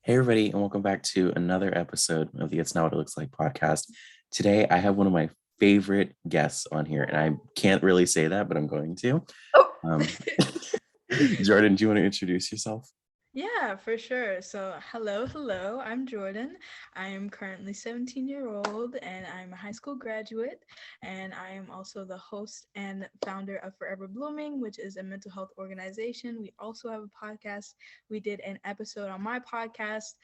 Hey, everybody, and welcome back to another episode of the It's Not What It Looks Like podcast. Today, I have one of my favorite guests on here, and I can't really say that, but I'm going to. Oh, Jordyn, do you want to introduce yourself? yeah, for sure. So, hello, I'm Jordyn. I am currently 17-year-old and I'm a high school graduate. And I am also the host and founder of Forever Blooming, which is a mental health organization. We also have a podcast. We did an episode on my podcast.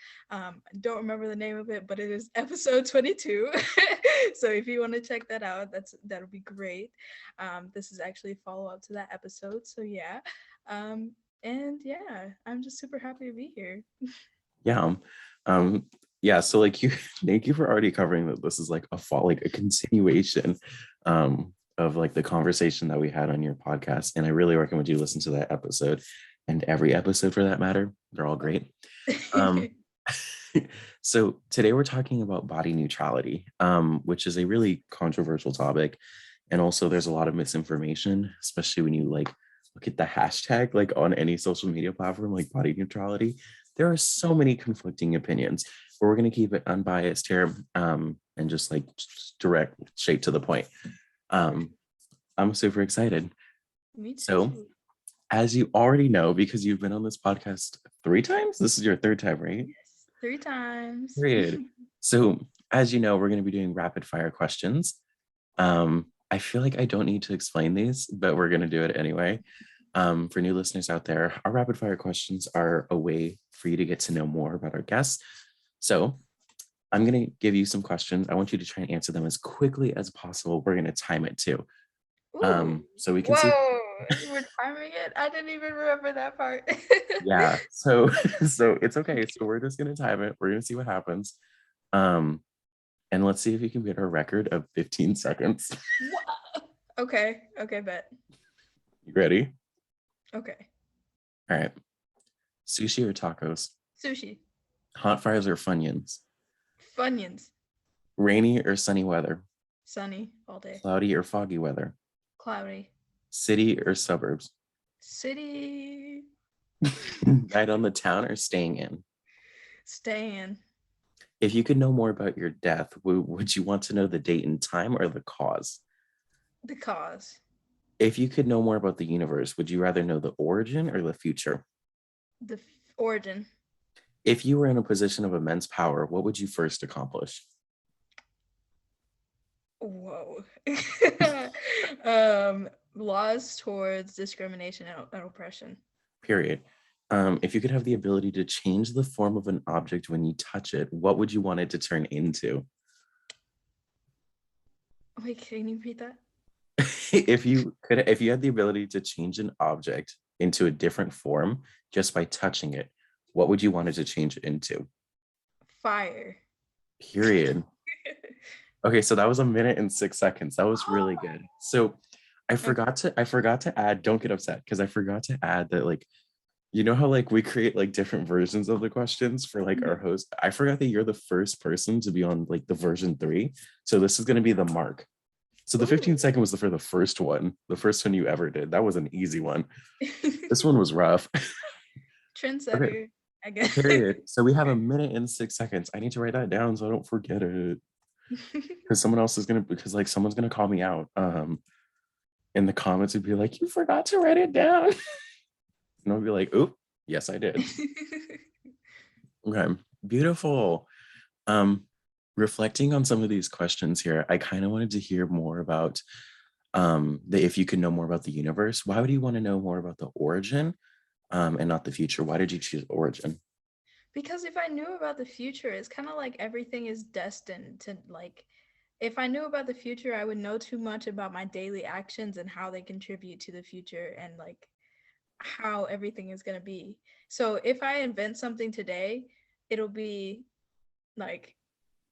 Don't remember the name of it, but it is episode 22. So, if you want to check that out, that'll be great. This is actually a follow up to that episode. So, yeah. Um, and yeah, I'm just super happy to be here. Yeah. Um, yeah, so like you thank you for already covering that this is like a continuation of like the conversation that we had on your podcast. And I really recommend you listen to that episode and every episode for that matter. They're all great. Um, so today we're talking about body neutrality, which is a really controversial topic. And also there's a lot of misinformation, especially when you like look at the hashtag like on any social media platform like body neutrality. There are so many conflicting opinions, but we're going to keep it unbiased here, and just like direct, straight to the point. Um, I'm super excited. Me So, too. as you already know, because you've been on this podcast 3 times, this is your third time, right? Yes, 3 times. Period. So, as you know, we're going to be doing rapid fire questions. I feel like I don't need to explain these, but we're going to do it anyway. For new listeners out there, our rapid fire questions are a way for you to get to know more about our guests. So I'm going to give you some questions. I want you to try and answer them as quickly as possible. We're going to time it too. Ooh. So we can see. Whoa. We're timing it. I didn't even remember that part. Yeah. So so it's okay. So we're just going to time it. We're going to see what happens. Um, and let's see if you can get our record of 15 seconds. What? Okay. Okay, bet. You ready? Okay. All right. Sushi or tacos? Sushi. Hot fries or Funyuns? Funyuns. Rainy or sunny weather? Sunny all day. Cloudy or foggy weather? Cloudy. City or suburbs? City. Night on the town or staying in? Stay in. If you could know more about your death, would you want to know the date and time or the cause? The cause. If you could know more about the universe, would you rather know the origin or the future? The origin. If you were in a position of immense power, what would you first accomplish? Whoa. Laws towards discrimination and oppression. Period. If you could have the ability to change the form of an object when you touch it, what would you want it to turn into? Wait, can you repeat that? If you had the ability to change an object into a different form just by touching it, what would you want it to change it into? Fire. Period. Okay, so that was 1 minute and 6 seconds. That was really good. So I forgot to add, don't get upset, because I forgot to add that, like, you know how like we create like different versions of the questions for like our host. I forgot that you're the first person to be on like the version 3. So this is gonna be the mark. So the 15 second was for the first one you ever did. That was an easy one. This one was rough. Okay, Trendsetter, I guess. period. So we have 1 minute and 6 seconds. I need to write that down so I don't forget it. Because someone's gonna call me out. In the comments would be like, you forgot to write it down. And I'll be like, oop, yes, I did. Okay, beautiful. Reflecting on some of these questions here, I kind of wanted to hear more about if you could know more about the universe. Why would you want to know more about the origin and not the future? Why did you choose origin? Because if I knew about the future, it's kind of like everything is destined to, like, if I knew about the future, I would know too much about my daily actions and how they contribute to the future and like how everything is going to be. So if I invent something today, it'll be like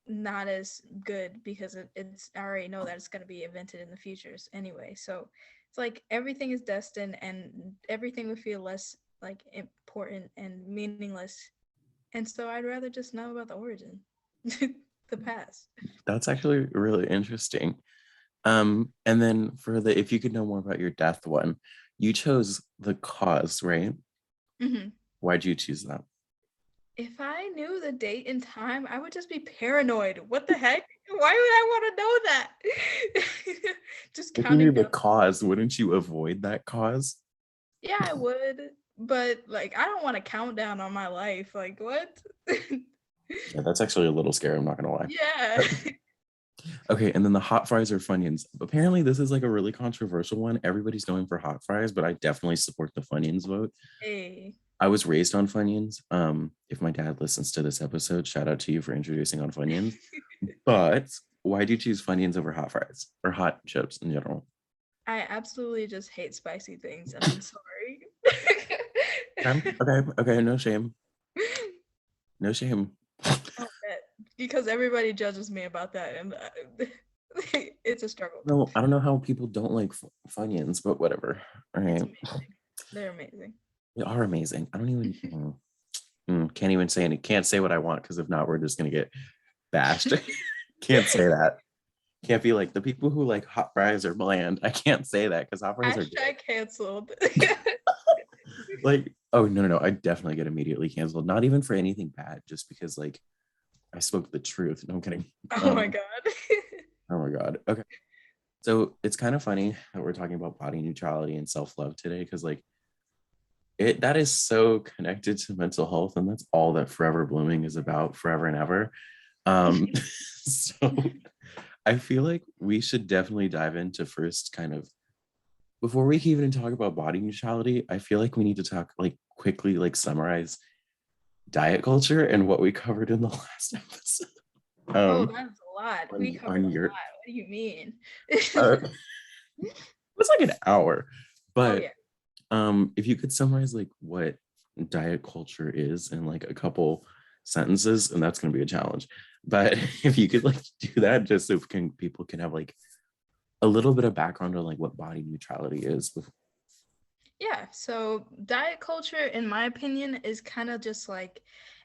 not as good because it's I already know that it's going to be invented in the futures anyway. So it's like everything is destined and everything would feel less like important and meaningless. And so I'd rather just know about the origin, the past. That's actually really interesting. And then for the if you could know more about your death one, you chose the cause, right? Mm-hmm. Why'd you choose that? If I knew the date and time, I would just be paranoid. What the heck? Why would I want to know that? Just If you knew counting the down. cause, wouldn't you avoid that cause? Yeah, I would. But like I don't want a countdown on my life. Like what? Yeah, that's actually a little scary. I'm not gonna lie. Yeah. Okay, and then the hot fries or Funyuns. Apparently, this is like a really controversial one. Everybody's going for hot fries, but I definitely support the Funyuns vote. Hey. I was raised on Funyuns. If my dad listens to this episode, shout out to you for introducing on Funyuns. But why do you choose Funyuns over hot fries or hot chips in general? I absolutely just hate spicy things and I'm sorry. Okay, no shame. No shame. Oh, bet. Because everybody judges me about that and it's a struggle. No, I don't know how people don't like Funyuns, but whatever. All It's right. amazing. They're amazing. They are amazing. I don't even can't even say any can't say what I want because if not, we're just gonna get bashed. Can't say that. Can't be like the people who like hot fries are bland. I can't say that because hot fries are good. Hashtag canceled. Like, oh no. I definitely get immediately canceled. Not even for anything bad, just because like I spoke the truth. No, I'm kidding. Oh my god. Oh my god. Okay. So it's kind of funny that we're talking about body neutrality and self-love today, because like it that is so connected to mental health, and that's all that Forever Blooming is about, forever and ever. So I feel like we should definitely dive into first kind of before we can even talk about body neutrality. I feel like we need to talk like quickly, like summarize diet culture and what we covered in the last episode. Oh, Um, that's a lot. We covered on a your lot. What do you mean? it was like an hour, Oh but yeah. if you could summarize like what diet culture is in like a couple sentences, and that's going to be a challenge, but if you could like do that just so people can have like a little bit of background on like what body neutrality is. Yeah, so diet culture, in my opinion, is kind of just like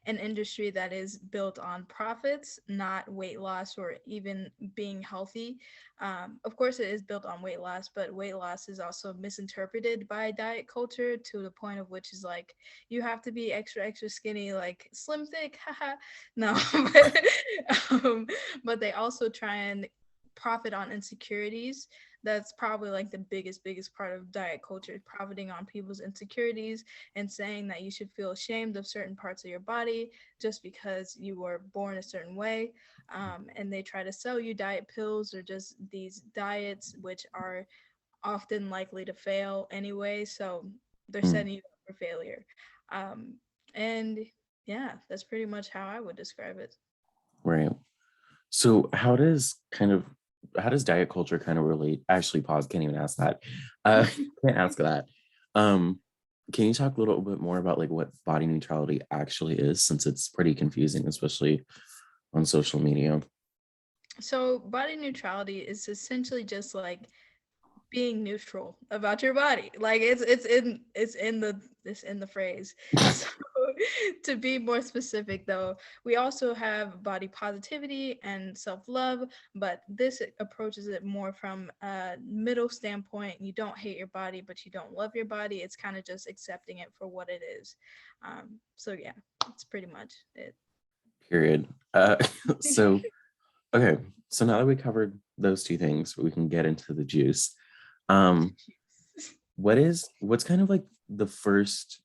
an industry that is built on profits, not weight loss or even being healthy. Of course, it is built on weight loss, but weight loss is also misinterpreted by diet culture to the point of which is like you have to be extra, extra skinny, like slim thick, haha. No, but they also try and profit on insecurities. That's probably like the biggest part of diet culture, profiting on people's insecurities and saying that you should feel ashamed of certain parts of your body just because you were born a certain way. And they try to sell you diet pills or just these diets which are often likely to fail anyway, so they're Mm, setting you up for failure. Um, and yeah, that's pretty much how I would describe it. right. So how does diet culture kind of relate? Actually, pause. Can't even ask that. Can't ask that. Um, can you talk a little bit more about like what body neutrality actually is, since it's pretty confusing, especially on social media? So body neutrality is essentially just like being neutral about your body. Like it's in the phrase. So to be more specific though, we also have body positivity and self-love, but this approaches it more from a middle standpoint. You don't hate your body, but you don't love your body. It's kind of just accepting it for what it is. So yeah, that's pretty much it. Period. So okay, so now that we covered those two things, we can get into the juice. Um, what's kind of like the first,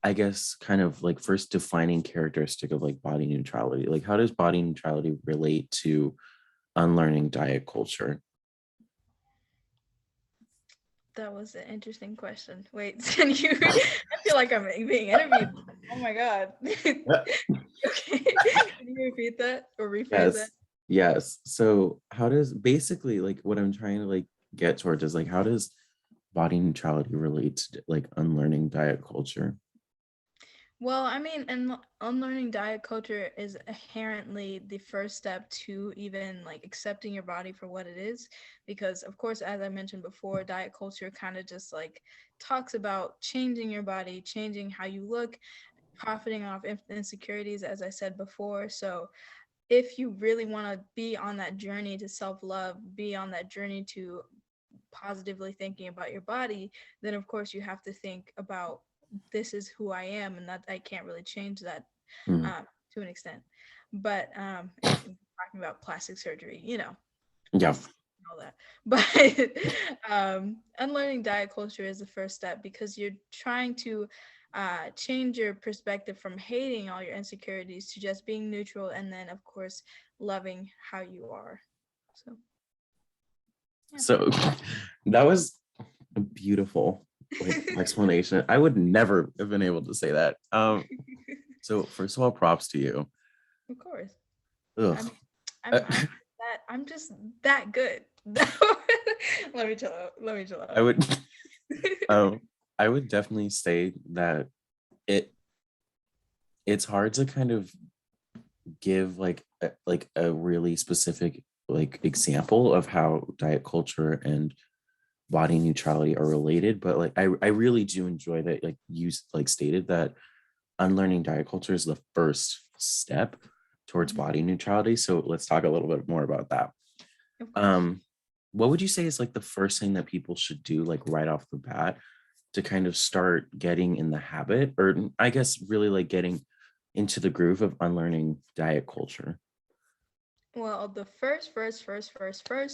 I guess, kind of like first defining characteristic of like body neutrality? Like, how does body neutrality relate to unlearning diet culture? That was an interesting question. Wait, can you? I feel like I'm being interviewed. Oh my god. Okay, can you repeat that or rephrase that? Yes, yes. So, how does basically like what I'm trying to like get towards is like how does body neutrality relate to like unlearning diet culture? Well, I mean, and unlearning diet culture is inherently the first step to even like accepting your body for what it is. Because, of course, as I mentioned before, diet culture kind of just like talks about changing your body, changing how you look, profiting off insecurities, as I said before. So, if you really want to be on that journey to self love, be on that journey to positively thinking about your body, then of course you have to think about this is who I am and that I can't really change that. Mm. to an extent. But if we're talking about plastic surgery, Yeah. all that. But unlearning diet culture is the first step because you're trying to change your perspective from hating all your insecurities to just being neutral, and then of course loving how you are. So yeah. So that was a beautiful like explanation. I would never have been able to say that. So first of all, props to you. Of course. Ugh. I'm Uh, I'm just that good. Let me chill out. Let me chill I out. would um I would definitely say that it it's hard to kind of give like a really specific like example of how diet culture and body neutrality are related, but like I really do enjoy that like you like stated that unlearning diet culture is the first step towards Mhm. body neutrality. So let's talk a little bit more about that. Of course. um what would you say is like the first thing that people should do like right off the bat to kind of start getting in the habit, or I guess really like getting into the groove of unlearning diet culture? Well, the first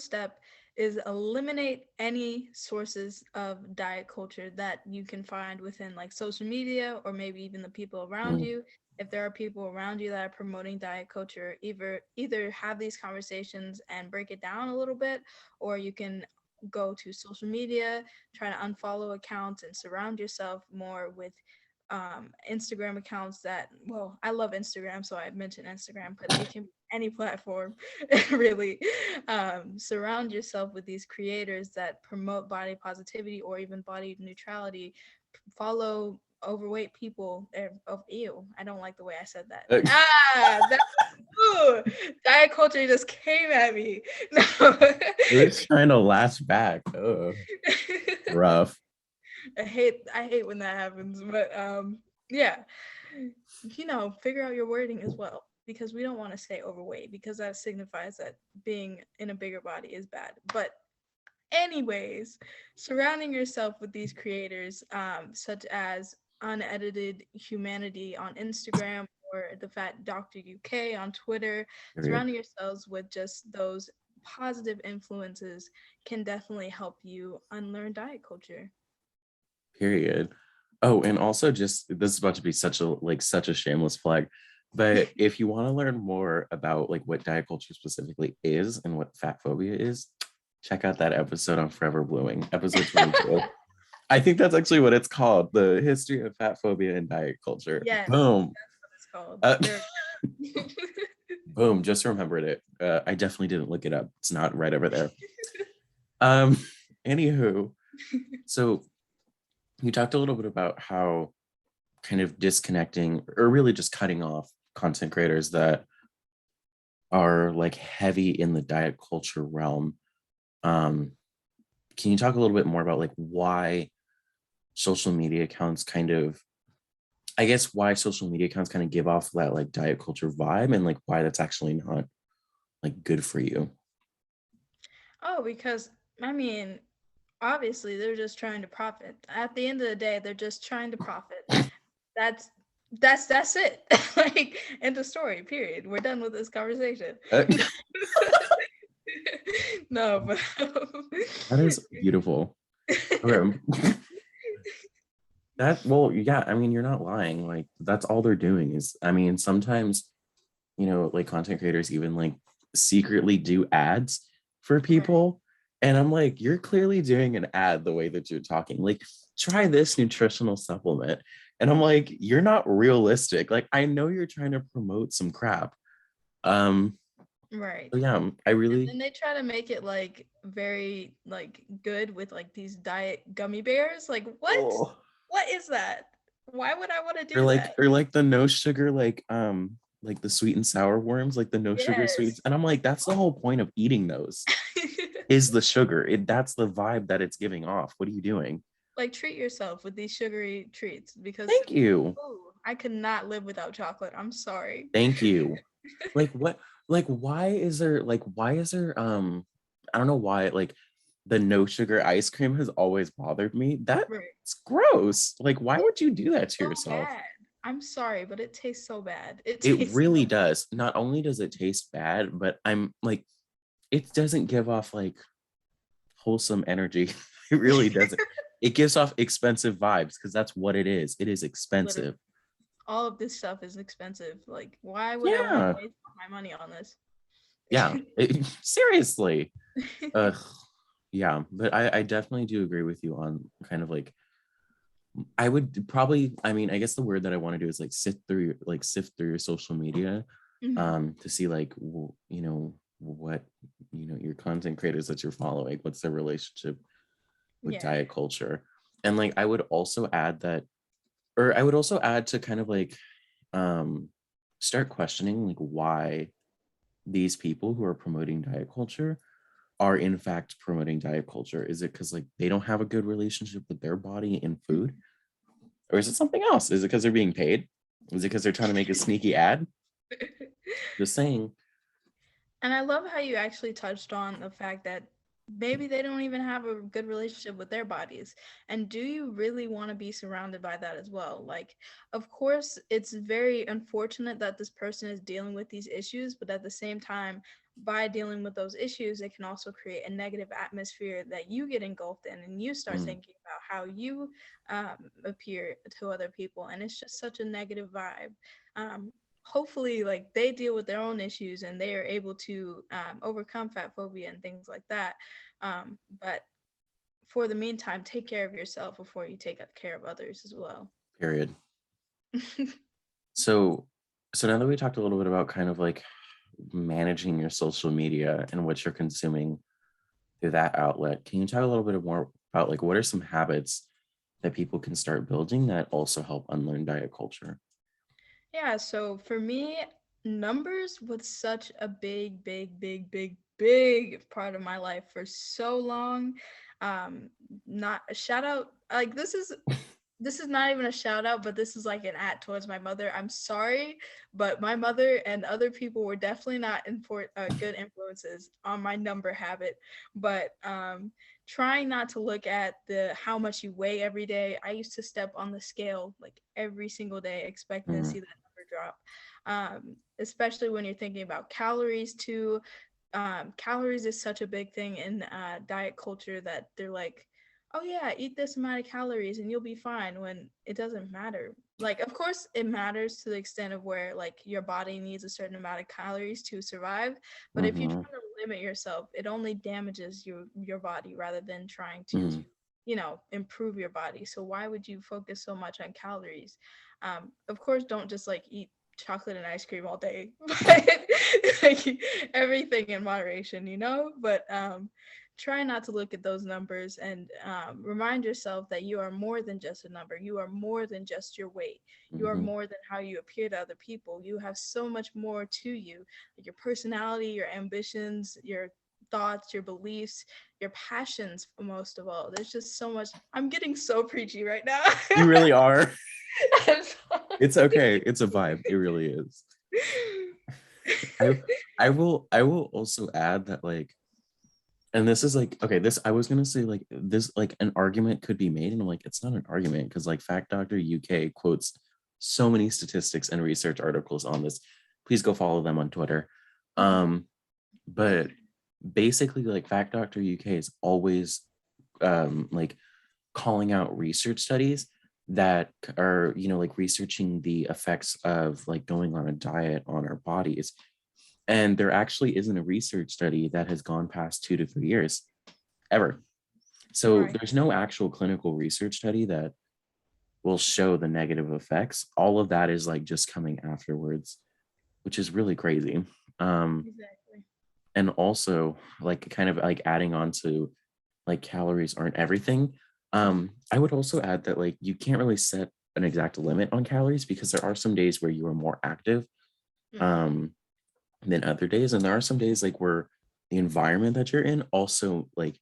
step is eliminate any sources of diet culture that you can find within like social media or maybe even the people around Mm, you. If there are people around you that are promoting diet culture, either have these conversations and break it down a little bit, or you can go to social media, try to unfollow accounts and surround yourself more with Instagram accounts that, well, I love Instagram, so I mentioned Instagram, but it can be any platform, really. Surround yourself with these creators that promote body positivity or even body neutrality. Follow overweight people. Oh, ew, I don't like the way I said that. uh, That ooh, diet culture just came at me. No. it was trying to last back. Rough. I hate when that happens, but yeah, figure out your wording as well because we don't want to say overweight because that signifies that being in a bigger body is bad. But anyways, surrounding yourself with these creators, such as Unedited Humanity on Instagram or the Fat Dr. UK on Twitter, Period. surrounding yourselves with just those positive influences can definitely help you unlearn diet culture. Period. Oh, and also just this is about to be such a shameless plug. But if you want to learn more about like what diet culture specifically is and what fat phobia is, check out that episode on Forever Blooming, episode 22. I think that's actually what it's called, the history of fat phobia and diet culture. Yes, Boom. that's what it's called. Uh, There. boom, just remembered it. I definitely didn't look it up. It's not right over there. Um, anywho, so you talked a little bit about how kind of disconnecting or really just cutting off content creators that are like heavy in the diet culture realm. Um, can you talk a little bit more about like why social media accounts kind of, I guess why social media accounts kind of give off that like diet culture vibe and like why that's actually not like good for you? Oh, because I mean, obviously they're just trying to profit. At the end of the day, they're just trying to profit. That's that's it. Like end of story. Period. We're done with this conversation. Uh, No, but that is beautiful. Okay. That, well, yeah, I mean, you're not lying. Like, that's all they're doing is, I mean, sometimes, like content creators even like secretly do ads for right. people. And I'm like, you're clearly doing an ad the way that you're talking. Like, try this nutritional supplement. And I'm like, you're not realistic. Like, I know you're trying to promote some crap. Um, Right. so yeah, I And really, then they try to make it like very like good with like these diet gummy bears. Like what? oh, What is that? Why would I want to or do like, that? or like the no sugar, like the sweet and sour worms, like the no sugar Yes. sweets. And I'm like, that's the whole point of eating those is the sugar. That's the vibe that it's giving off. What are you doing? Like treat yourself with these sugary treats because Thank you. ooh, I could not live without chocolate. I'm sorry. Thank you. Like what, like why is there I don't know why like the no sugar ice cream has always bothered me. That's Right. gross. Like why It's would you do that to so yourself? bad. I'm sorry, but it tastes so bad. It It tastes really so bad. does. Not only does it taste bad, but I'm like, it doesn't give off like wholesome energy. It really doesn't. It gives off expensive vibes because that's what it is. It is Literally, expensive. all of this stuff is expensive. Like, why would I want to Yeah. waste my money on this? Yeah. Seriously. Ugh. Yeah. But I definitely do agree with you on kind of like, I would probably, I mean, I guess the word that I want to do is like sift through your social media Mhm. to see like, you know, what, you know, your content creators that you're following, what's their relationship with Yeah. diet culture. And like, I would also add that, or I would also add to kind of like um, start questioning like why these people who are promoting diet culture are in fact promoting diet culture. Is it because like they don't have a good relationship with their body and food? Or is it something else? Is it because they're being paid? Is it because they're trying to make a sneaky ad? Just saying. And I love how you actually touched on the fact that maybe they don't even have a good relationship with their bodies. And do you really want to be surrounded by that as well? Like, of course, it's very unfortunate that this person is dealing with these issues, but at the same time, by dealing with those issues, it can also create a negative atmosphere that you get engulfed in, and you start Mm, thinking about how you appear to other people. And it's just such a negative vibe. Hopefully like they deal with their own issues and they are able to overcome fat phobia and things like that, but for the meantime take care of yourself before you take care of others as well. period. So, so now that we talked a little bit about kind of like managing your social media and what you're consuming through that outlet, can you talk a little bit more about like what are some habits that people can start building that also help unlearn diet culture? Yeah, so for me, numbers was such a big part of my life for so long. Not a shout out, like this is not even a shout out, but this is like an at towards my mother. I'm sorry, but my mother and other people were definitely not good influences on my number habit. But trying not to look at the how much you weigh every day. I used to step on the scale like every single day, expecting to Mm, see that number drop. Especially when you're thinking about calories too. Calories is such a big thing in diet culture that they're like, oh yeah, eat this amount of calories and you'll be fine, when it doesn't matter. Like, of course it matters to the extent of where like your body needs a certain amount of calories to survive, but if you mm-hmm, try to limit yourself, it only damages your body rather than trying to mm, improve your body. So why would you focus so much on calories? Of course don't just like eat chocolate and ice cream all day, but like everything in moderation, but try not to look at those numbers, and remind yourself that you are more than just a number. You are more than just your weight. You are mm-hmm, more than how you appear to other people. You have so much more to you, like your personality, your ambitions, your thoughts, your beliefs, your passions, most of all. There's just so much. I'm getting so preachy right now. you really are. I'm sorry. It's okay. It's a vibe. It really is. I I will also add that like, and this is like, okay, this I was gonna say like this like an argument could be made, and I'm like, it's not an argument because like Fact Doctor UK quotes so many statistics and research articles on this. Please go follow them on Twitter. Mhm. But basically like Fact Doctor UK is always like calling out research studies that are, you know, like researching the effects of like going on a diet on our bodies. And there actually isn't a research study that has gone past 2 to 3 years ever. So Right. there's no actual clinical research study that will show the negative effects. All of that is like just coming afterwards, which is really crazy. Um, Exactly. and also like kind of like adding on to like calories aren't everything. I would also add that like you can't really set an exact limit on calories because there are some days where you are more active Mhm. um, than other days, and there are some days like where the environment that you're in also like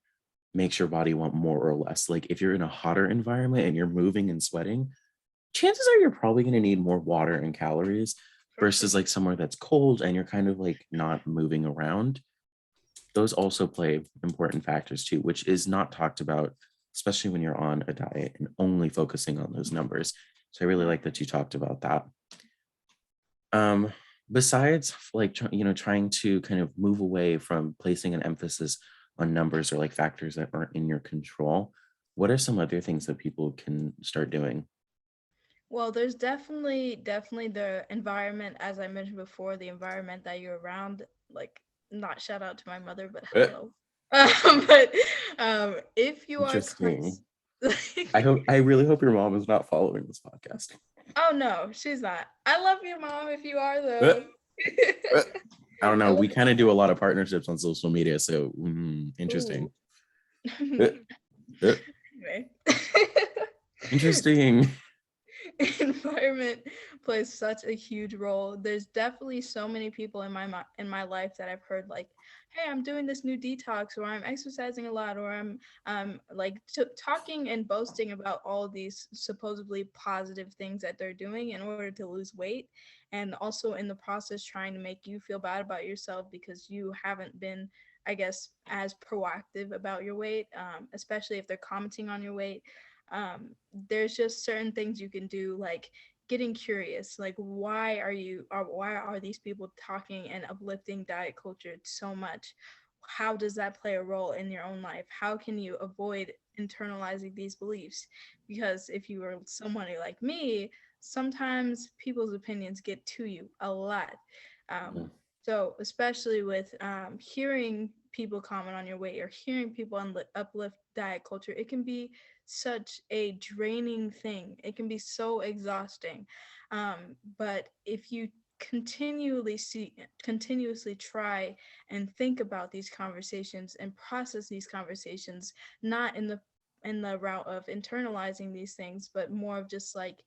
makes your body want more or less. Like if you're in a hotter environment and you're moving and sweating, chances are you're probably going to need more water and calories For versus sure. like somewhere that's cold and you're kind of like not moving around. Those also play important factors too, which is not talked about, especially when you're on a diet and only focusing on those numbers. So I really like that you talked about that. Um, Besides like trying to kind of move away from placing an emphasis on numbers or like factors that aren't in your control, what are some other things that people can start doing? Well, there's definitely the environment, as I mentioned before, the environment that you're around. Like, not shout out to my mother, but Uh, hello. But if you are Interesting. like, I really hope your mom is not following this podcast. oh no, she's not. I love your mom if you are Uh, though. uh, I don't I know. love We kind of do a lot of partnerships on social media, so ooh. interesting. Uh, uh, Anyway. Interesting. Environment plays such a huge role. There's definitely so many people in in my life that I've heard like, "Hey, I'm doing this new detox, or I'm exercising a lot, or I'm like talking and boasting about all these supposedly positive things that they're doing in order to lose weight, and also in the process trying to make you feel bad about yourself because you haven't been, I guess, as proactive about your weight, especially if they're commenting on your weight. um, there's just certain things you can do, like getting curious, like why are these people talking and uplifting diet culture so much? How does that play a role in your own life? How can you avoid internalizing these beliefs? Because if you are somebody like me, sometimes people's opinions get to you a lot. um, Mm, so especially with hearing people comment on your weight or hearing people uplift diet culture, it can be such a draining thing. It can be so exhausting. But if you continuously try and think about these conversations and process these conversations, not in the route of internalizing these things, but more of just like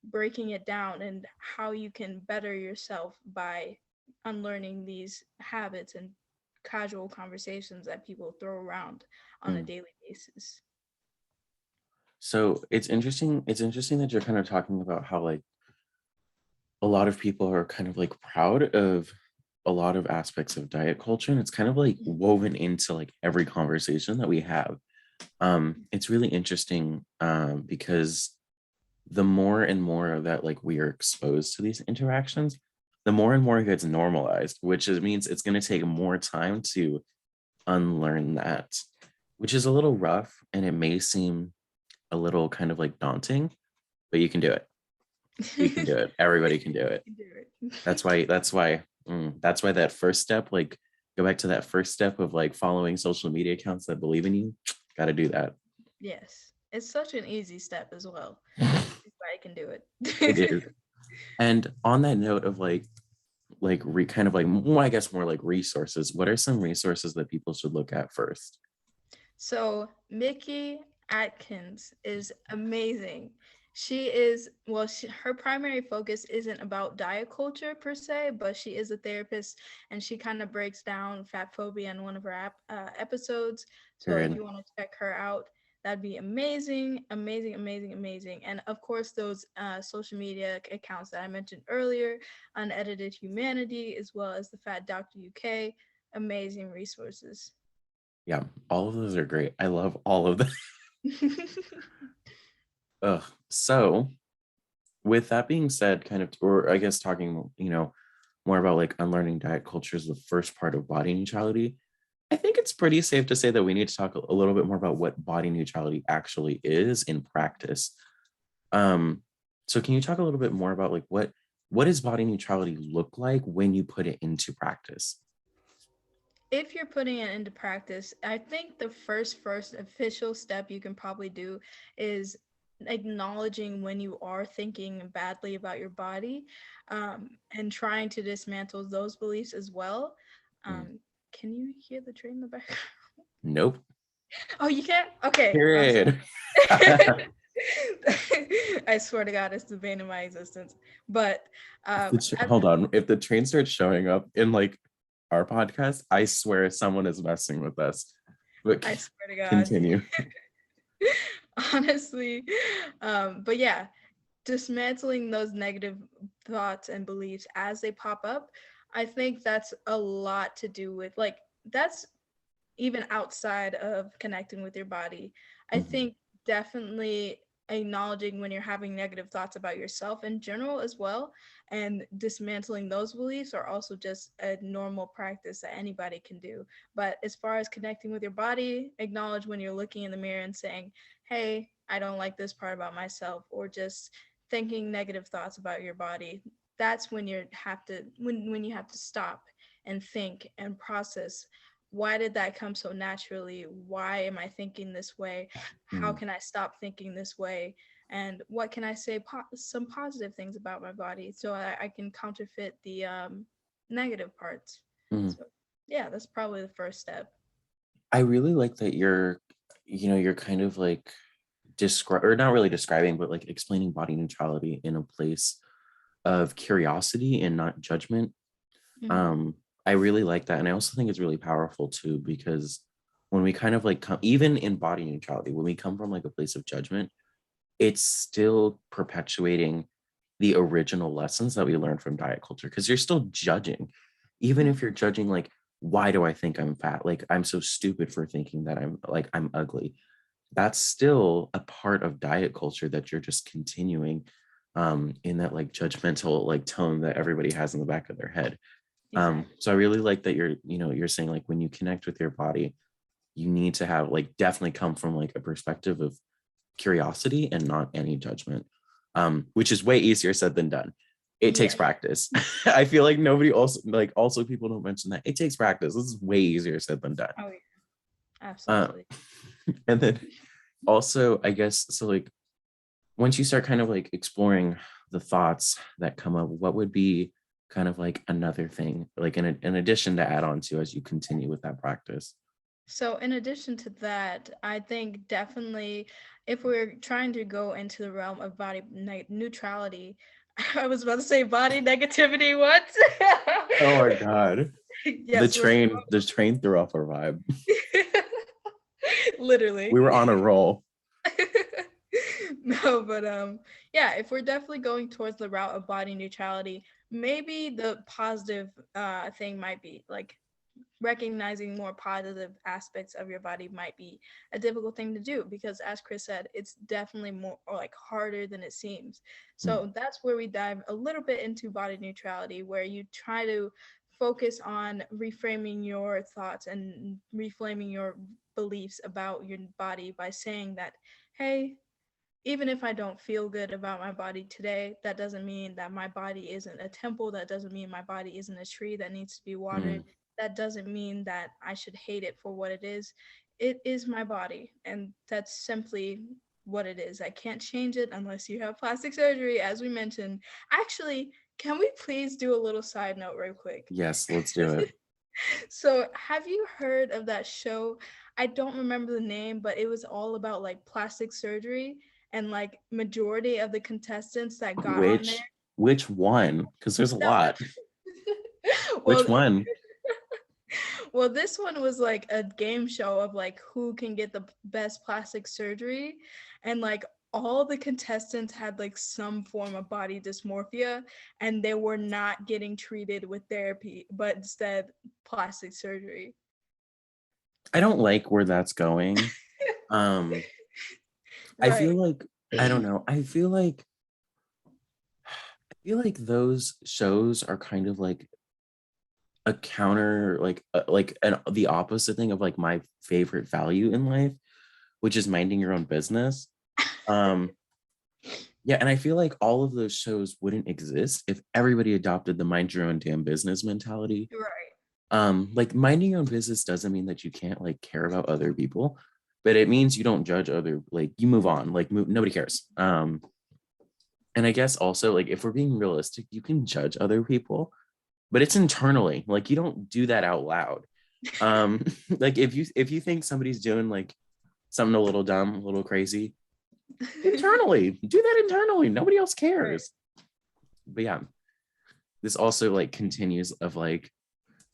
breaking it down and how you can better yourself by unlearning these habits and casual conversations that people throw around on a mm. daily basis. So it's interesting. It's interesting that you're kind of talking about how like a lot of people are kind of like proud of a lot of aspects of diet culture, and it's kind of like woven into like every conversation that we have. It's really interesting because the more and more that like we are exposed to these interactions, the more and more it gets normalized, which means it's going to take more time to unlearn that, which is a little rough and it may seem a little kind of like daunting, but you can do it. You can do it. Everybody can do it. You do it. That's why that first step, like go back to that first step of like following social media accounts that believe in you. Got to do that. Yes, it's such an easy step as well. Everybody can do It it. is. And on that note of kind of like more, I guess more like resources, what are some resources that people should look at first? So Mickey Atkins is amazing. She is, well, her primary focus isn't about diet culture per se, but she is a therapist and she kind of breaks down fat phobia in one of her episodes. So if Period. you want to check her out, that'd be amazing, amazing, amazing, amazing. And of course, those social media accounts that I mentioned earlier, Unedited Humanity, as well as the Fat Doctor UK, amazing resources. Yeah, all of those are great. I love all of them. Ugh. So with that being said, kind of, or I guess talking, more about like unlearning diet culture is the first part of body neutrality. I think it's pretty safe to say that we need to talk a little bit more about what body neutrality actually is in practice. Um, so can you talk a little bit more about like what does body neutrality look like when you put it into practice? If you're putting it into practice, I think the first official step you can probably do is acknowledging when you are thinking badly about your body, and trying to dismantle those beliefs as well. Mm, Can you hear the train in the background? nope. Oh, you can't? Okay, awesome. Period. I swear to God, it's the bane of my existence. But at Hold on. If the train starts showing up in like our podcast, I swear someone is messing with us. But I swear to God. continue. Honestly. But yeah, dismantling those negative thoughts and beliefs as they pop up, I think that's a lot to do with, like, that's even outside of connecting with your body. I Mhm. think definitely acknowledging when you're having negative thoughts about yourself in general as well, and dismantling those beliefs are also just a normal practice that anybody can do. But as far as connecting with your body, acknowledge when you're looking in the mirror and saying, hey, I don't like this part about myself, or just thinking negative thoughts about your body. That's when when you have to stop and think and process, why did that come so naturally? Why am I thinking this way? How Mm, can I stop thinking this way? And what can I say some positive things about my body so I can counterfeit the negative parts. mm. So yeah, that's probably the first step. I really like that you're kind of like describe or not really describing, but like explaining body neutrality in a place of curiosity and not judgment. Mm-hmm. um I really like that, and I also think it's really powerful too, because when we kind of like come, even in body neutrality, when we come from like a place of judgment, it's still perpetuating the original lessons that we learned from diet culture, because you're still judging. Even if you're judging like, why do I think I'm fat, like I'm so stupid for thinking that I'm ugly, that's still a part of diet culture that you're just continuing in that like judgmental like tone that everybody has in the back of their head. Exactly. So I really like that you're saying like when you connect with your body, you need to have like definitely come from like a perspective of curiosity and not any judgment, which is way easier said than done. It takes Yes. practice. I feel like nobody also people don't mention that it takes practice. This is way easier said than done. Oh yeah. Uh, Absolutely. and then also, I guess, so like once you start kind of like exploring the thoughts that come up, what would be kind of like another thing, like in addition to add on to as you continue with that practice? So, in addition to that, I think definitely if we're trying to go into the realm of body neutrality, I was about to say body negativity. What? Oh my God. The Yes, we're train, the train threw off our vibe. literally. We were on a roll. No, but yeah, if we're definitely going towards the route of body neutrality, maybe the positive thing might be like recognizing more positive aspects of your body might be a difficult thing to do, because as Chris said, it's definitely more or like harder than it seems. Mm, So that's where we dive a little bit into body neutrality, where you try to focus on reframing your thoughts and reframing your beliefs about your body by saying that, hey, even if I don't feel good about my body today, that doesn't mean that my body isn't a temple. That doesn't mean my body isn't a tree that needs to be watered. mm. That doesn't mean that I should hate it for what it is. It is my body, and that's simply what it is. I can't change it unless you have plastic surgery, as we mentioned. Actually, can we please do a little side note real quick? Yes, let's do it. So, have you heard of that show? I don't remember the name, but it was all about like plastic surgery, and like majority of the contestants that got on there. Which one? Because there's a No. lot. Which Well, one? well, this one was like a game show of like who can get the best plastic surgery, and like all the contestants had like some form of body dysmorphia, and they were not getting treated with therapy, but instead plastic surgery. I don't like where that's going. Um, I feel Right. like I don't know. I feel like those shows are kind of like a counter, the opposite thing of like my favorite value in life, which is minding your own business. Um, yeah, and I feel like all of those shows wouldn't exist if everybody adopted the mind your own damn business mentality. Right. Like minding your own business doesn't mean that you can't like care about other people, but it means you don't judge other, like you move on, like nobody cares. And I guess also like if we're being realistic, you can judge other people, but it's internally, like you don't do that out loud. Like if you think somebody's doing like something a little dumb, a little crazy, internally do that internally, nobody else Right. cares. But yeah, this also like continues of like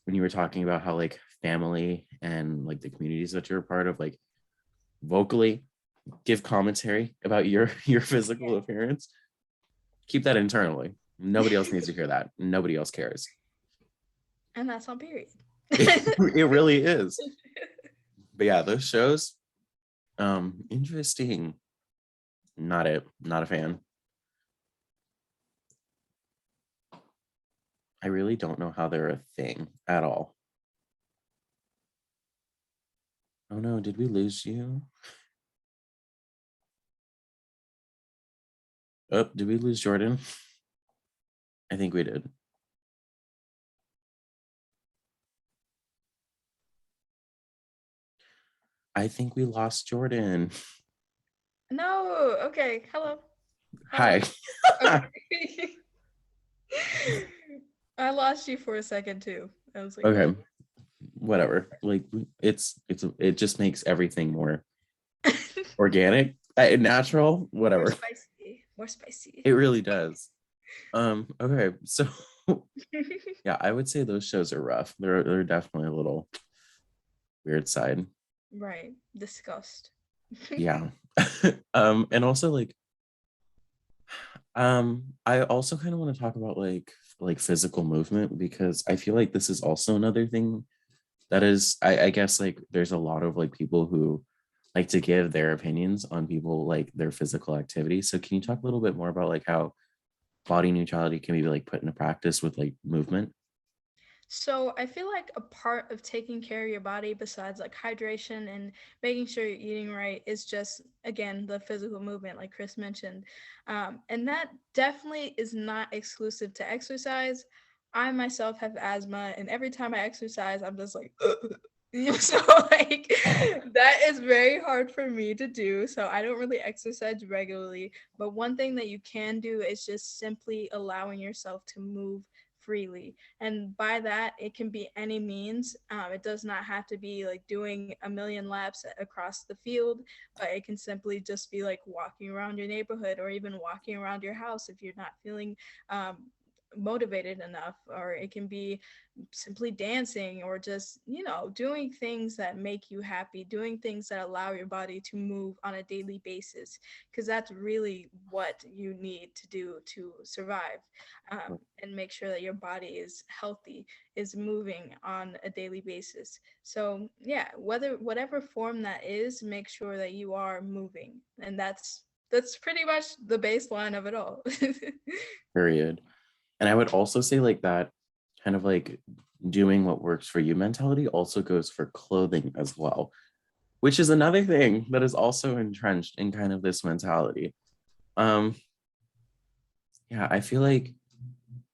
when you were talking about how like family and like the communities that you're a part of, like vocally give commentary about your physical appearance, keep that internally. Nobody else needs to hear that. Nobody else cares. And that's on period. It really is. But yeah, those shows, interesting. Not a fan. I really don't know how they're a thing at all. Oh no, did we lose you? Oh, did we lose Jordyn? I think we did. I think we lost Jordyn. No. Okay. Hello. Hi. Hello. Okay. I lost you for a second too. I was like, Okay, what? whatever. Like it just makes everything more organic, natural, More whatever. spicy. More spicy. It really does. Okay, so yeah, I would say those shows are rough. They're definitely a little weird side. Right. Disgust. Yeah. And also like I also kind of want to talk about like physical movement because I feel like this is also another thing that is I guess like there's a lot of like people who like to give their opinions on people like their physical activity. So can you talk a little bit more about like how body neutrality can be like put into practice with like movement? So I feel like a part of taking care of your body besides like hydration and making sure you're eating right is just again the physical movement like Chris mentioned. And that definitely is not exclusive to exercise. I myself have asthma and every time I exercise I'm just like so like that is very hard for me to do. So I don't really exercise regularly. But one thing that you can do is just simply allowing yourself to move freely, and by that it can be any means. It does not have to be like doing a million laps across the field, but it can simply just be like walking around your neighborhood or even walking around your house if you're not feeling motivated enough, or it can be simply dancing or just doing things that make you happy, doing things that allow your body to move on a daily basis, because that's really what you need to do to survive, and make sure that your body is healthy, is moving on a daily basis. So yeah, whatever form that is, make sure that you are moving, and that's pretty much the baseline of it all. Period. And I would also say like that kind of like doing what works for you mentality also goes for clothing as well, which is another thing that is also entrenched in kind of this mentality. Um, yeah, I feel like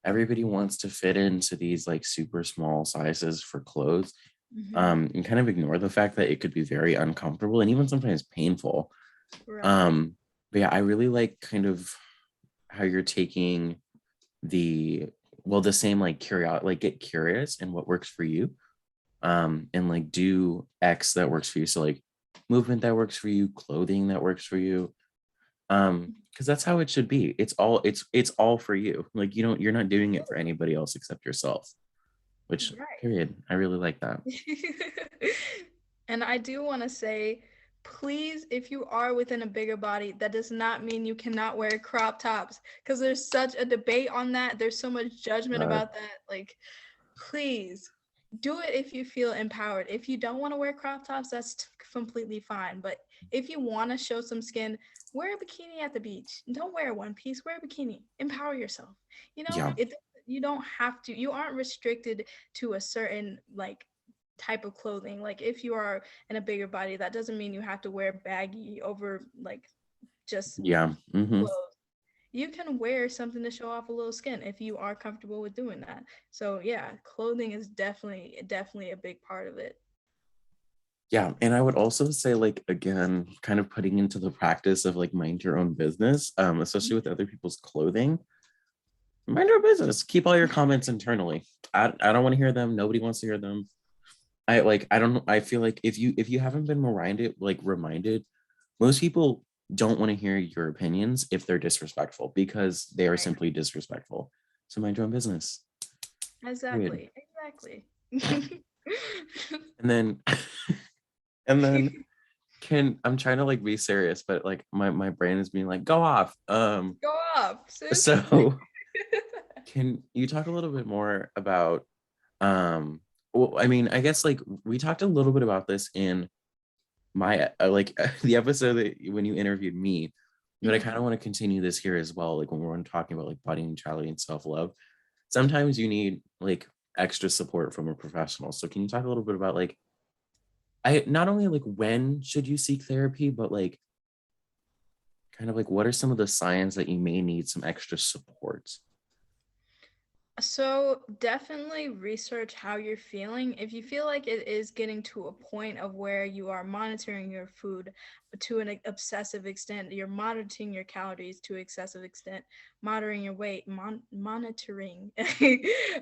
everybody wants to fit into these like super small sizes for clothes, Mhm. and kind of ignore the fact that it could be very uncomfortable and even sometimes painful. Right. Um, but yeah, I really like kind of how you're taking the the same like curiosity, like get curious and what works for you, and like do X that works for you. So like movement that works for you, clothing that works for you, because that's how it should be. It's all for you. Like you're not doing it for anybody else except yourself, which Right. period, I really like that. And I do want to say, please, if you are within a bigger body, that does not mean you cannot wear crop tops, because there's such a debate on that. There's so much judgment uh, about that. Like, please do it if you feel empowered. If you don't want to wear crop tops, that's completely fine. But if you want to show some skin, wear a bikini at the beach. Don't wear a one piece, wear a bikini. Empower yourself. yeah, You don't have to, you aren't restricted to a certain like type of clothing. Like if you are in a bigger body, that doesn't mean you have to wear baggy over like just yeah, clothes. You can wear something to show off a little skin if you are comfortable with doing that. So yeah, clothing is definitely a big part of it. yeah. And I would also say like again, kind of putting into the practice of like mind your own business, especially with other people's clothing. Mind your business. Keep all your comments internally. I don't want to hear them. Nobody wants to hear them. I don't know. I feel like if you haven't been reminded, most people don't want to hear your opinions if they're disrespectful because they are Right. simply disrespectful. So mind your own business. Period. Exactly. And then and then can I'm trying to like be serious, but like my brain is being like, go off. Go off, sis. So can you talk a little bit more about well, I mean, I guess like we talked a little bit about this in my the episode that when you interviewed me, but I kind of want to continue this here as well. Like when we're talking about like body neutrality and self-love, sometimes you need like extra support from a professional. So can you talk a little bit about like, I not only like when should you seek therapy, but like kind of like what are some of the signs that you may need some extra support? So definitely research how you're feeling. If you feel like it is getting to a point of where you are monitoring your food to an obsessive extent, you're monitoring your calories to excessive extent, monitoring your weight, monitoring,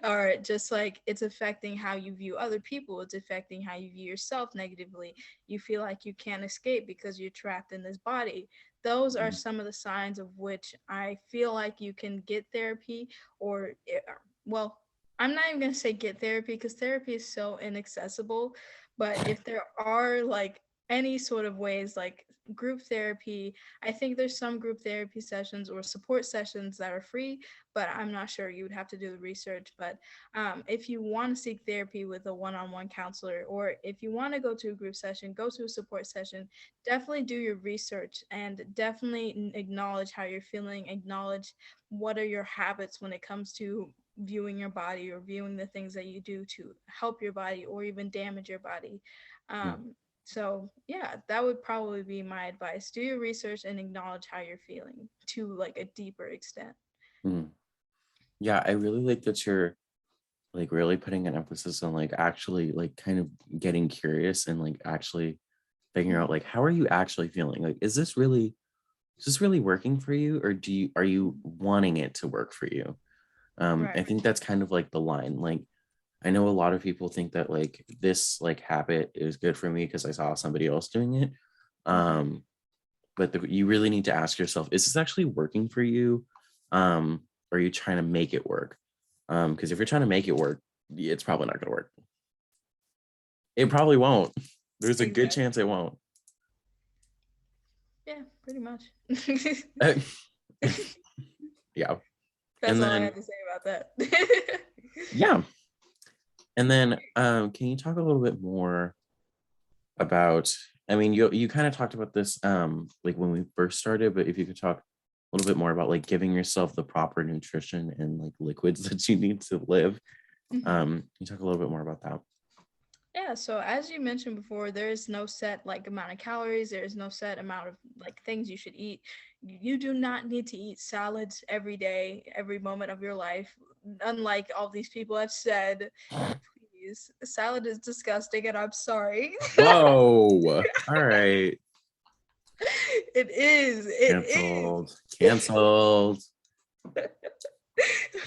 or just like it's affecting how you view other people, it's affecting how you view yourself negatively. You feel like you can't escape because you're trapped in this body. Those are some of the signs of which I feel like you can get therapy or well, I'm not even going to say get therapy because therapy is so inaccessible. But if there are like any sort of ways, like group therapy, I think there's some group therapy sessions or support sessions that are free, but I'm not sure. You would have to do the research. But if you want to seek therapy with a one on one counselor, or if you want to go to a group session, go to a support session, definitely do your research and definitely acknowledge how you're feeling, acknowledge what are your habits when it comes to viewing your body or viewing the things that you do to help your body or even damage your body. So yeah, that would probably be my advice. Do your research and acknowledge how you're feeling to like a deeper extent. Mm. Yeah, I really like that you're like really putting an emphasis on like actually like kind of getting curious and like actually figuring out like how are you actually feeling? Like is this really working for you, or are you wanting it to work for you? Right. I think that's kind of like the line. Like I know a lot of people think that like this like habit is good for me because I saw somebody else doing it. Um, but you really need to ask yourself, is this actually working for you? Or are you trying to make it work? Because if you're trying to make it work, it's probably not going to work. It probably won't. There's a good Exactly. chance it won't. Yeah, pretty much. Yeah. That's And all I then, had to say about that. yeah. And then, can you talk a little bit more about, I mean, you kind of talked about this, like when we first started, but if you could talk a little bit more about like giving yourself the proper nutrition and like liquids that you need to live. Can you talk a little bit more about that? Yeah, so as you mentioned before, there is no set like amount of calories, there is no set amount of like things you should eat. You do not need to eat salads every day, every moment of your life. Unlike all these people have said, please, salad is disgusting and I'm sorry. Whoa. All right. It is. It is. Canceled. Canceled.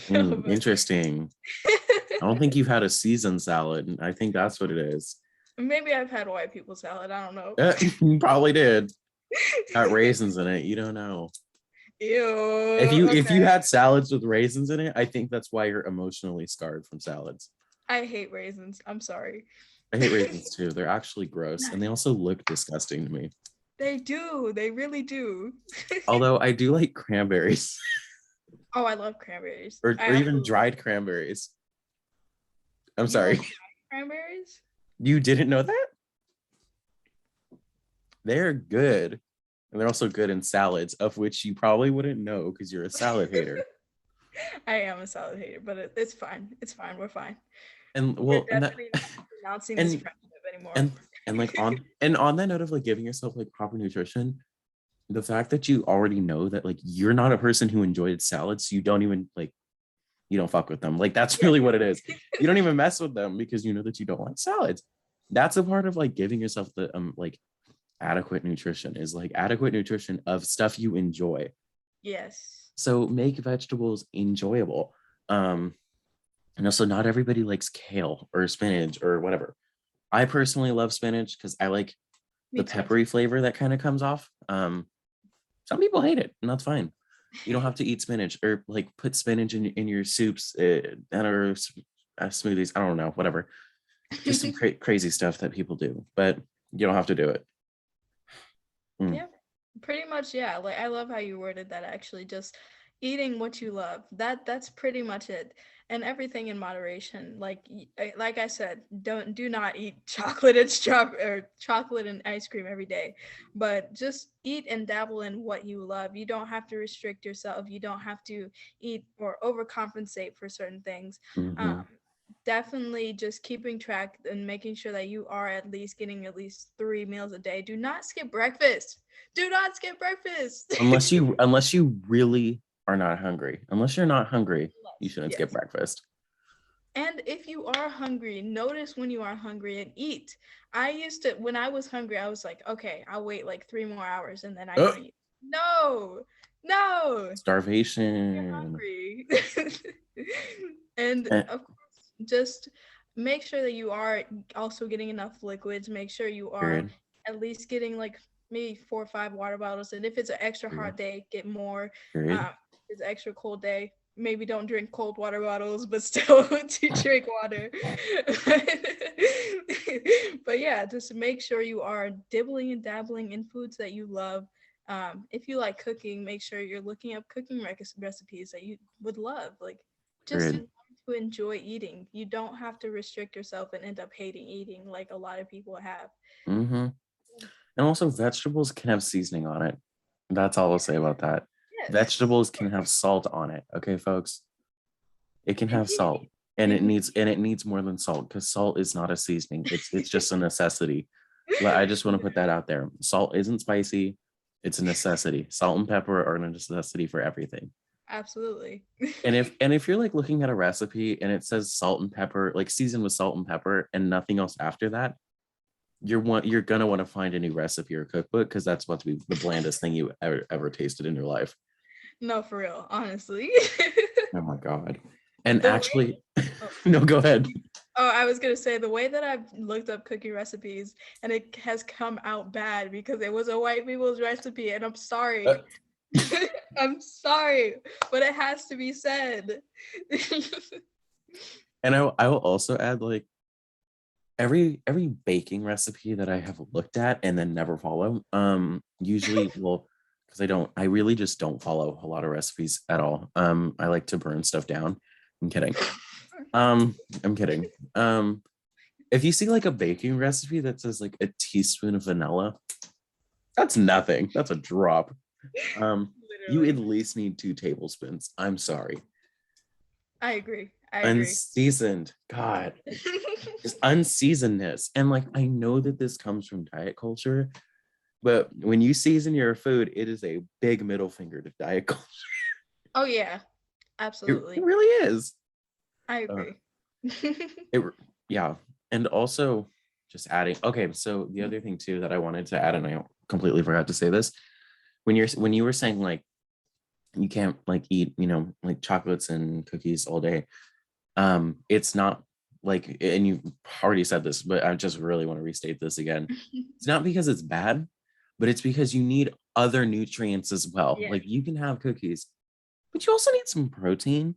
Interesting. I don't think you've had a seasoned salad. I think that's what it is. Maybe I've had white people salad. I don't know. You probably did. Got raisins in it. You don't know. Ew. If Okay. you had salads with raisins in it, I think that's why you're emotionally scarred from salads. I hate raisins. I'm sorry. I hate raisins too. They're actually gross, and they also look disgusting to me. They do. They really do. Although I do like cranberries Oh, I love cranberries. I or even absolutely dried cranberries. I'm You sorry. like cranberries? You didn't know that? They're good. And they're also good in salads, of which you probably wouldn't know because you're a salad hater. I am a salad hater, but it's fine. It's fine. We're fine. And We're well, and that definitely not announcing this and friendship anymore. and and like on that note of like giving yourself like proper nutrition, the fact that you already know that like you're not a person who enjoyed salads, so you don't even like you don't fuck with them. Like that's Yeah. really what it is. You don't even mess with them because you know that you don't like salads. That's a part of like giving yourself the like adequate nutrition is like adequate nutrition of stuff you enjoy. Yes. So make vegetables enjoyable. And also not everybody likes kale or spinach or whatever. I personally love spinach because I like Me the too. peppery flavor that kind of comes off. Some people hate it, and that's fine. You don't have to eat spinach or like put spinach in your soups and or smoothies. I don't know, whatever. Just some crazy stuff that people do, but you don't have to do it. Yeah. Pretty much, yeah. Like I love how you worded that actually. Just eating what you love. That's pretty much it. And everything in moderation. Like I said, do not eat chocolate and ice cream every day, but just eat and dabble in what you love. You don't have to restrict yourself. You don't have to eat or overcompensate for certain things. Um, Hmm. Definitely just keeping track and making sure that you are at least getting at least 3 meals a day. Do not skip breakfast. Do not skip breakfast. Unless you really are not hungry. Unless you're not hungry, you shouldn't skip Yes. breakfast. And if you are hungry, notice when you are hungry and eat. I used to, when I was hungry, I was like, okay, I'll wait like 3 more hours and then I Oh, can eat. No, no, you're starvation. hungry. And Eh, of course, just make sure that you are also getting enough liquids. Make sure you are period. at least getting like maybe 4 or 5 water bottles. And if it's an extra Period. hot day, get more. Period. If it's an extra cold day, maybe don't drink cold water bottles, but still to drink water. But yeah, just make sure you are dibbling and dabbling in foods that you love. If you like cooking, make sure you're looking up cooking recipes that you would love. Like, just Period. to enjoy eating. You don't have to restrict yourself and end up hating eating like a lot of people have. Hmm. And also, vegetables can have seasoning on it. That's all I'll say about that. Yes. Vegetables can have salt on it. Okay, folks. It can have Indeed. salt, and it Indeed. needs more than salt because salt is not a seasoning. It's just a necessity. I just want to put that out there. Salt isn't spicy. It's a necessity. Salt and pepper are a necessity for everything. Absolutely. And if you're like looking at a recipe and it says salt and pepper, like seasoned with salt and pepper and nothing else after that, you're gonna want to find a new recipe or cookbook because that's about to be the blandest thing you ever tasted in your life. No, for real, honestly. Oh my god. And The way actually, oh, no, go ahead. I was gonna say the way that I've looked up cooking recipes and it has come out bad because it was a white people's recipe, and I'm Uh, sorry. I'm sorry, but it has to be said. and I will also add like every baking recipe that I have looked at and then never follow, usually, well, because I really just don't follow a lot of recipes at all. I like to burn stuff down. I'm kidding. I'm kidding. If you see like a baking recipe that says like a teaspoon of vanilla, that's nothing. That's a drop. You at Literally. least need 2 tablespoons. I'm sorry. I agree. I agree. Unseasoned. God, just unseasonedness. And like I know that this comes from diet culture, but when you season your food, it is a big middle finger to diet culture. Oh yeah, It absolutely. really is. I Uh, agree. it yeah. And also just adding, okay, so the other thing too that I wanted to add, and I completely forgot to say this, when you were saying like you can't like eat, like chocolates and cookies all day. It's not like, and you already said this, but I just really want to restate this again. It's not because it's bad, but it's because you need other nutrients as well. Yeah. Like you can have cookies, but you also need some protein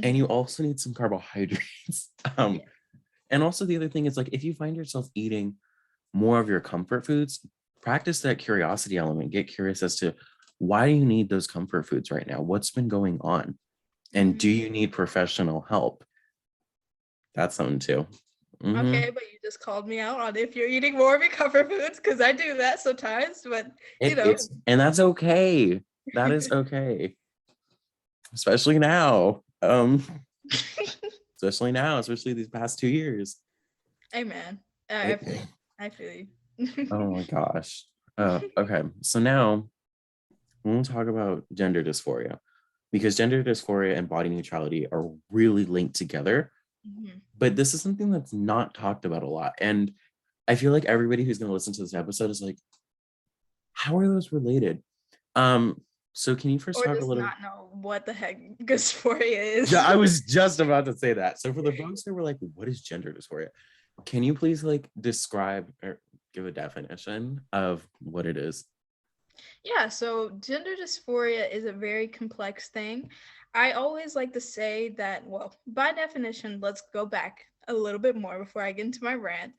and you Hmm. also need some carbohydrates. Yeah. And also the other thing is like if you find yourself eating more of your comfort foods, practice that curiosity element. Get curious as to why do you need those comfort foods right now? What's been going on? And do Hmm. you need professional help? That's something too. Okay, but you just called me out on if you're eating more of your comfort foods because I do that sometimes. But you know, And that's okay. That is okay, especially now. Especially these past 2 years. amen. I It, feel you. I feel you. oh my gosh. Okay, so now we'll talk about gender dysphoria because gender dysphoria and body neutrality are really linked together. Mhm. But this is something that's not talked about a lot, and I feel like everybody who's going to listen to this episode is like, how are those related? Um, so can you first Or talk a just little? not know what the heck dysphoria Yeah, is. I was just about to say that. So for the folks that were like, what is gender dysphoria? Can you please like describe or give a definition of what it is? Yeah, so gender dysphoria is a very complex thing. I always like to say that, well, by definition, let's go back a little bit more before I get into my rant.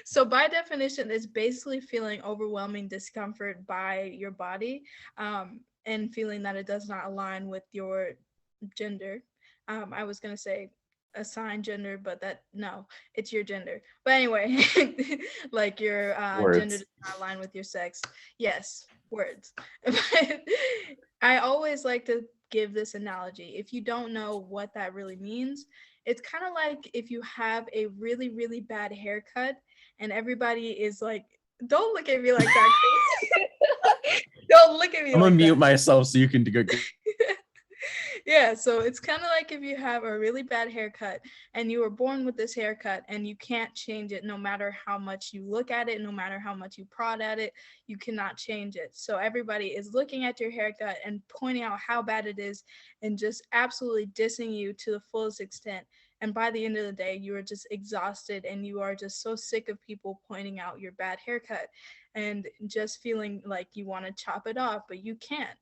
So, by definition, it's basically feeling overwhelming discomfort by your body. and feeling that it does not align with your gender. I was gonna say assigned gender, but that no, it's your gender. But anyway, like your gender Words. does not align with your sex. Yes, words. But I always like to give this analogy. If you don't know what that really means, it's kind of like if you have a really, really bad haircut and everybody is like, don't look at me like that. Don't look at me I'm gonna like that. mute myself so you can go. Yeah, so it's kind of like if you have a really bad haircut and you were born with this haircut and you can't change it no matter how much you look at it, no matter how much you prod at it, you cannot change it. So everybody is looking at your haircut and pointing out how bad it is and just absolutely dissing you to the fullest extent. And by the end of the day, you are just exhausted and you are just so sick of people pointing out your bad haircut and just feeling like you want to chop it off, but you can't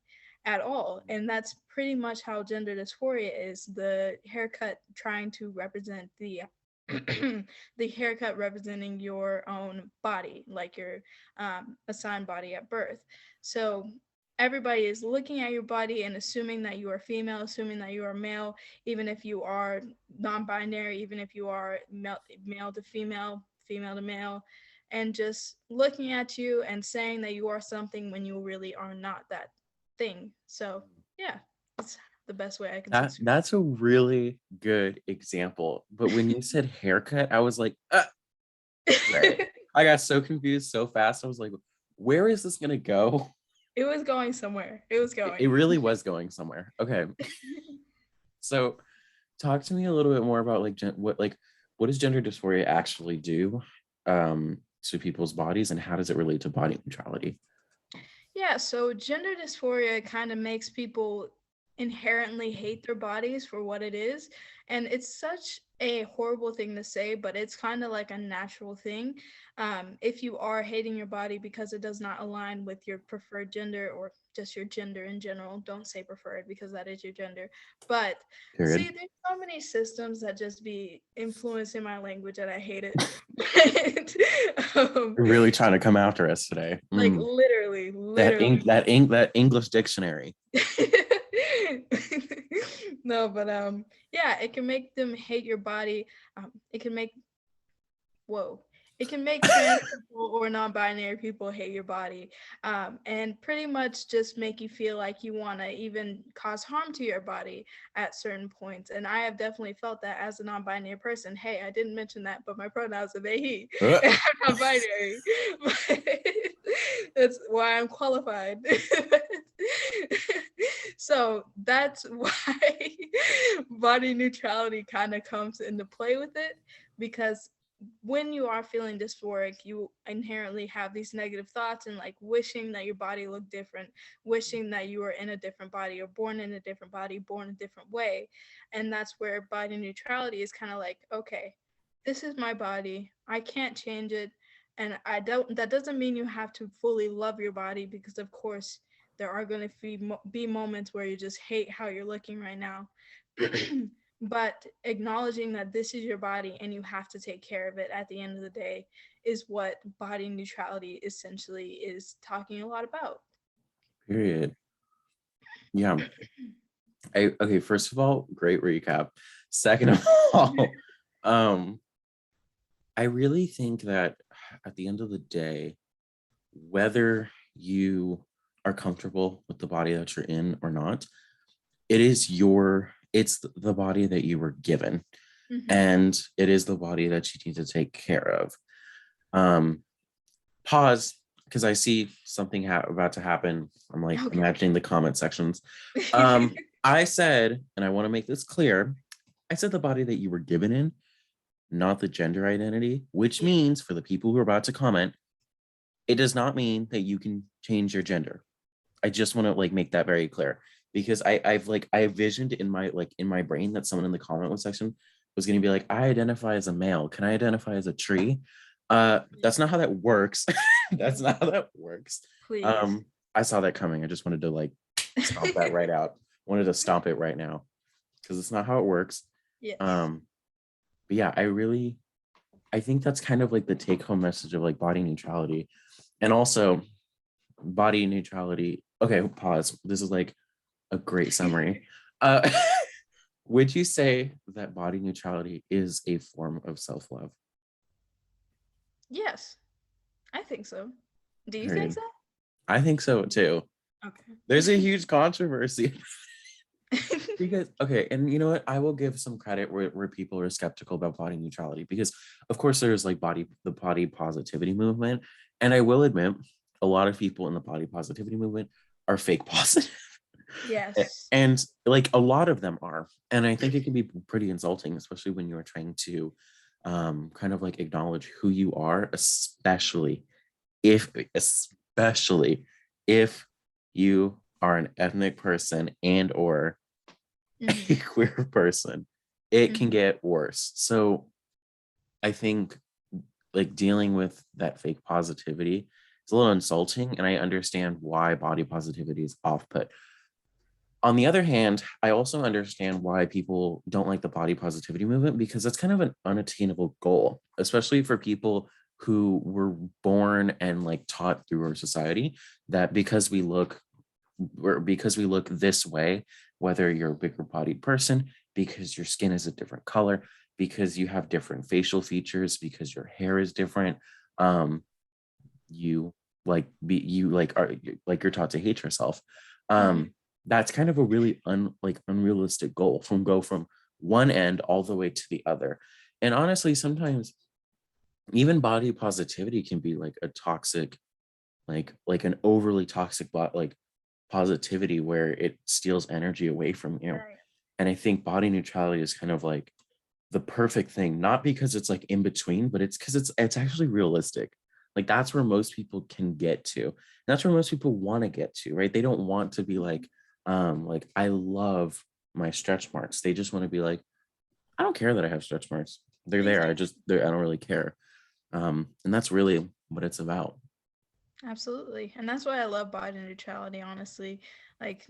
at all. And that's pretty much how gender dysphoria is, the haircut trying to represent the the haircut representing your own body, like your assigned body at birth. So everybody is looking at your body and assuming that you are female, assuming that you are male, even if you are non-binary, even if you are male to female, female to male, and just looking at you and saying that you are something when you really are not that thing. So yeah, that's the best way I can describe. That's a really good example. But when you said haircut, I was like, right. I got so confused so fast. I was like, where is this gonna go? It was going somewhere. It was It going. really was going somewhere. Okay. So talk to me a little bit more about what does gender dysphoria actually do to people's bodies, and how does it relate to body neutrality? Yeah, so gender dysphoria kind of makes people inherently hate their bodies for what it is. And it's such a horrible thing to say, but it's kind of like a natural thing. If you are hating your body because it does not align with your preferred gender or just your gender in general, don't say preferred because that is your gender. But see, Period. there's so many systems that just be influencing my language and I hate it. You're really trying to come after us today. Like literally, That literally. that English dictionary. No, but yeah, it can make them hate your body. It can make whoa. It can make trans people or non-binary people hate your body, and pretty much just make you feel like you want to even cause harm to your body at certain points. And I have definitely felt that as a non-binary person. Hey, I didn't mention that, but my pronouns are they, he. I'm non-binary. But that's why I'm qualified. So that's why body neutrality kind of comes into play with it, because when you are feeling dysphoric, you inherently have these negative thoughts and like wishing that your body looked different, wishing that you were in a different body or born in a different body, born a different way. And that's where body neutrality is kind of like, okay, this is my body. I can't change it. And that doesn't mean you have to fully love your body, because of course there are going to be moments where you just hate how you're looking right now. But acknowledging that this is your body and you have to take care of it at the end of the day is what body neutrality essentially is talking a lot about. Period. Yeah. Okay, first of all, great recap. Second of all, um, I really think that at the end of the day, whether you are comfortable with the body that you're in or not, it's the body that you were given, and it is the body that you need to take care of. Pause, because I see something about to happen. I'm like imagining the comment sections. I said, and I want to make this clear, I said the body that you were given in, not the gender identity, which means for the people who are about to comment, it does not mean that you can change your gender. I just want to make that very clear, because I visioned in my brain that someone in the comment section was going to be like, I identify as a male. Can I identify as a tree? That's not how that works. That's not how that works. Please. I saw that coming. I just wanted to stomp that right out. Wanted to stomp it right now, because it's not how it works. Yes. But yeah, I think that's kind of the take home message of body neutrality. And also body neutrality okay, pause. This is like a great summary. Uh, would you say that body neutrality is a form of self-love? Yes, I think so. Do you think Period. so? I think so too. There's a Okay. huge controversy because, okay, and you know what? I will give some credit where people are skeptical about body neutrality because, of course, there's like the body positivity movement. And I will admit, a lot of people in the body positivity movement are fake positive. Yes. And like a lot of them are. And I think it can be pretty insulting, especially when you're trying to kind of like acknowledge who you are, if especially if you are an ethnic person and or Hmm. a queer person. It can Hmm. get worse. So I think like dealing with that fake positivity is a little insulting, and I understand why body positivity is off put. On the other hand, I also understand why people don't like the body positivity movement because that's kind of an unattainable goal, especially for people who were born and like taught through our society that because we look this way, whether you're a bigger bodied person, because your skin is a different color, because you have different facial features, because your hair is different, um, you you like are like you're taught to hate yourself. Hmm. That's kind of a really unrealistic goal from go from one end all the way to the other. And honestly, sometimes even body positivity can be like a toxic, like an overly toxic like positivity where it steals energy away from you. Right. And I think body neutrality is kind of like the perfect thing, not because it's like in between, but it's because it's actually realistic. Like that's where most people can get to. And that's where most people want to get to, right? They don't want to be like I love my stretch marks. They just want to be like, I don't care that I have stretch marks. They're there. Exactly. I don't really care. And that's really what it's about. Absolutely. And that's why I love body neutrality, honestly. Like,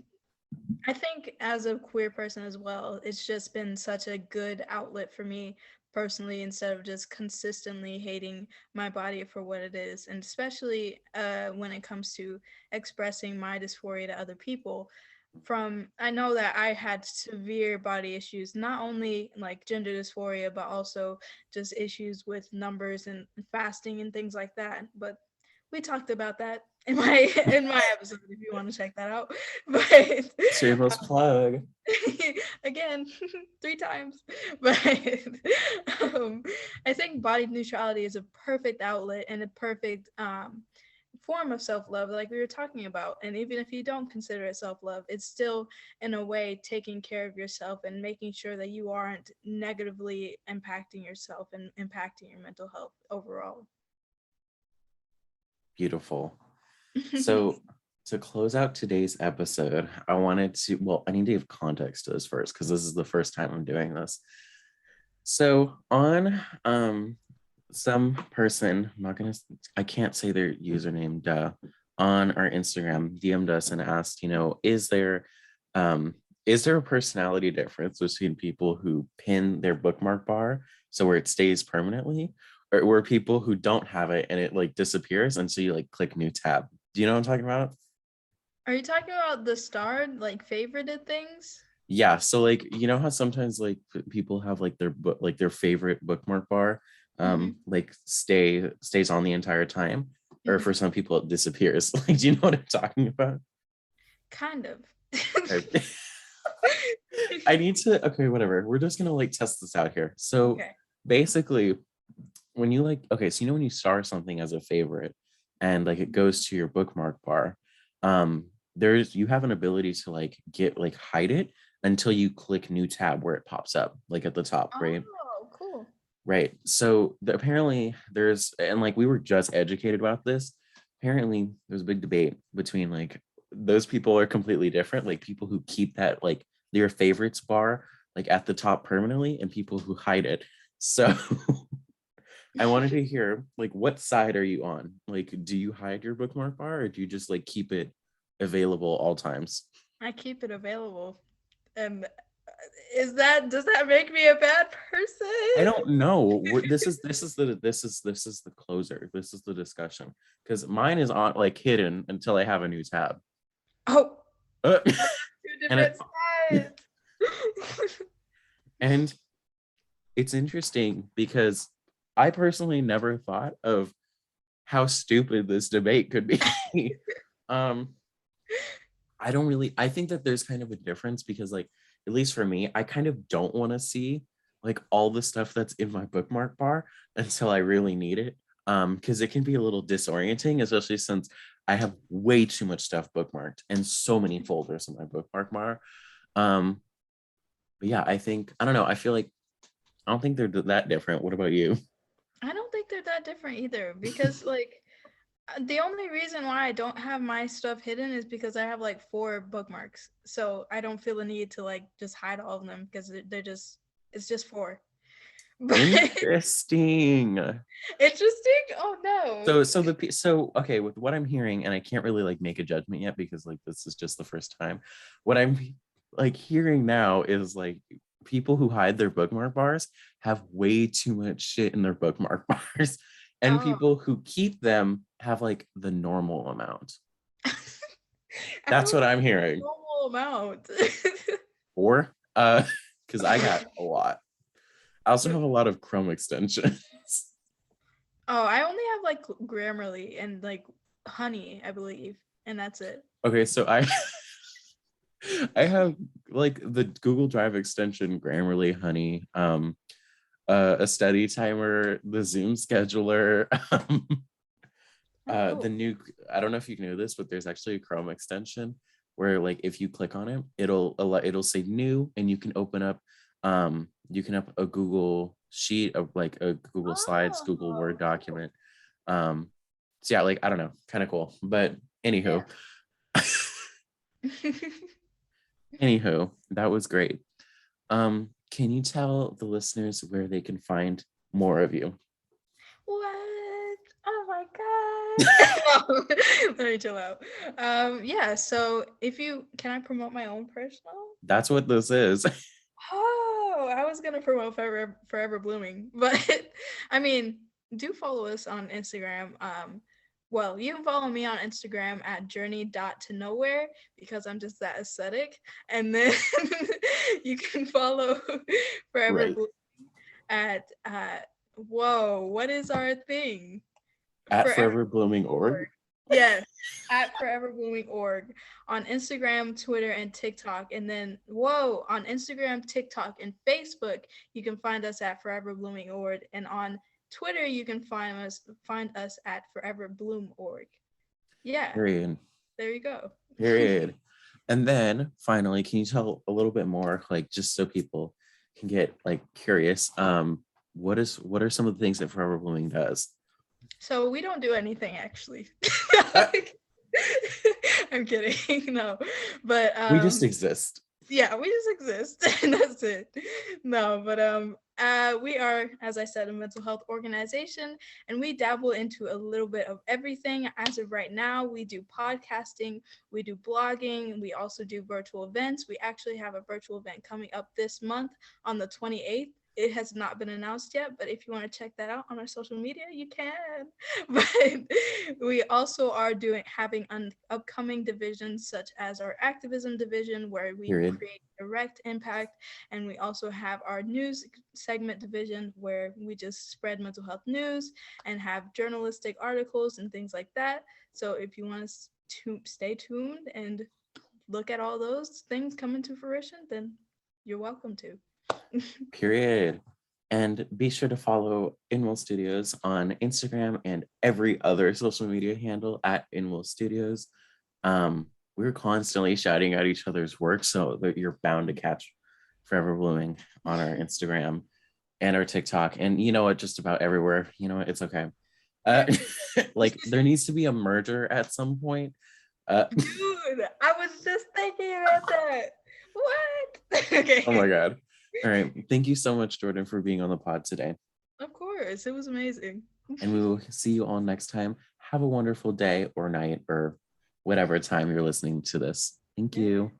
I think as a queer person as well, it's just been such a good outlet for me personally instead of just consistently hating my body for what it is. And especially when it comes to expressing my dysphoria to other people. I know that I had severe body issues, not only like gender dysphoria, but also just issues with numbers and fasting and things like that. But we talked about that in my in my episode if you want to check that out. But Shameless plug. again, three times. But um, I think body neutrality is a perfect outlet and a perfect form of self-love like we were talking about. And even if you don't consider it self-love, it's still in a way taking care of yourself and making sure that you aren't negatively impacting yourself and impacting your mental health overall. Beautiful. So to close out today's episode, I need to give context to this first because this is the first time I'm doing this. So on some person, I can't say their username, on our Instagram DM'd us and asked, um is there a personality difference between people who pin their bookmark bar so where it stays permanently, or where people who don't have it and it like disappears and so you like click new tab? Do you know what I'm talking about? Are you talking about the starred, like favorited things? Yeah, so like how sometimes like people have like their book like their favorite bookmark bar Hmm. like stays on the entire time, or for Hmm. some people it disappears. Like, do you know what I'm talking about? Kind of. Okay. I need to, okay, whatever, we're just gonna like test this out here. So Okay. basically, when you like, okay, so when you star something as a favorite and like it goes to your bookmark bar, there's you have an ability to like get like hide it until you click new tab where it pops up like at the top, right? Oh, cool. Right. So apparently there's, and like we were just educated about this. Apparently there's a big debate between like those people are completely different, like people who keep that like their favorites bar like at the top permanently, and people who hide it. So I wanted to hear like what side are you on? Like, do you hide your bookmark bar or do you just like keep it available all times? I keep it available. And does that make me a bad I person? don't know. This is the closer. This is the discussion because mine is on like hidden until I have a new tab. Oh, Uh, two and different it, sides. and it's interesting because I personally never thought of how stupid this debate could be. um, I think that there's kind of a difference because, like, at least for me, I kind of don't want to see like all the stuff that's in my bookmark bar until I really need it. Because it can be a little disorienting, especially since I have way too much stuff bookmarked and so many folders in my bookmark bar. Um, but yeah, I don't know, I feel like I don't think they're that different. What about you? I don't think they're that different either because like the only reason why I don't have my stuff hidden is because I have like four bookmarks. So I don't feel the need to like just hide all of them because they're just it's just four. But Interesting. interesting? Oh no. So okay, with what I'm hearing, and I can't really like make a judgment yet because like this is just the first time. What I'm like hearing now is like people who hide their bookmark bars have way too much shit in their bookmark bars, and Oh. people who keep them have like the normal amount. I That's don't what think I'm it's hearing. a normal amount. Or because I got a lot. I also have a lot of Chrome extensions. Oh, I only have like Grammarly and like Honey, I believe, and that's it. Okay, so I have like the Google Drive extension, Grammarly, Honey, a study timer, the Zoom scheduler, Oh, the cool. new. I don't know if you know this, but there's actually a Chrome extension where, like, if you click on it, it'll say new, and you can up a Google sheet of like a Google Slides, Google Oh, Word cool. document. So yeah, like I don't know, kind of cool. But anywho, Yeah. anywho, that was great. Can you tell the listeners where they can find more of you? What? Oh my god. Let me chill out. Yeah, so if you can I promote my own personal? That's what this is. Oh, I was gonna promote Forever Blooming, but I mean, do follow us on Instagram. Well, you can follow me on Instagram at journey.to nowhere because I'm just that aesthetic. And then you can follow Forever Right. Blooming at whoa, what is our thing? At Forever Forever Blooming Org. Org. Yes, at Forever Blooming Org on Instagram, Twitter, and TikTok. And then, whoa, on Instagram, TikTok, and Facebook, you can find us at Forever Blooming Org. And on Twitter, you can find us at Forever Bloom Org. Yeah, Period. there you go. Period. And then finally, can you tell a little bit more, like just so people can get like curious? What are some of the things that Forever Blooming does? So we don't do anything actually. Uh, I'm kidding. No, but we just exist. yeah, we just exist and that's it. No, but we are, as I said, a mental health organization and we dabble into a little bit of everything. As of right now, we do podcasting, we do blogging, we also do virtual events. We actually have a virtual event coming up this month on the 28th. It has not been announced yet, but if you want to check that out on our social media, you can. But we also are having upcoming divisions such as our activism division, where we Period. create direct impact, and we also have our news segment division, where we just spread mental health news and have journalistic articles and things like that. So if you want to stay tuned and look at all those things coming to fruition, then you're welcome to. Period. And be sure to follow Inwell Studios on Instagram and every other social media handle at Inwell Studios. We're constantly shouting at each other's work, so that you're bound to catch Forever Blooming on our Instagram and our TikTok. And you know what, just about everywhere. You know what, it's okay. Uh, like there needs to be a merger at some point. Dude, I was just thinking about that. What? Oh my Okay. God. All right. Thank you so much, Jordyn, for being on the pod today. Of course, it was amazing. And we will see you all next time. Have a wonderful day or night or whatever time you're listening to this. Thank Yeah. you.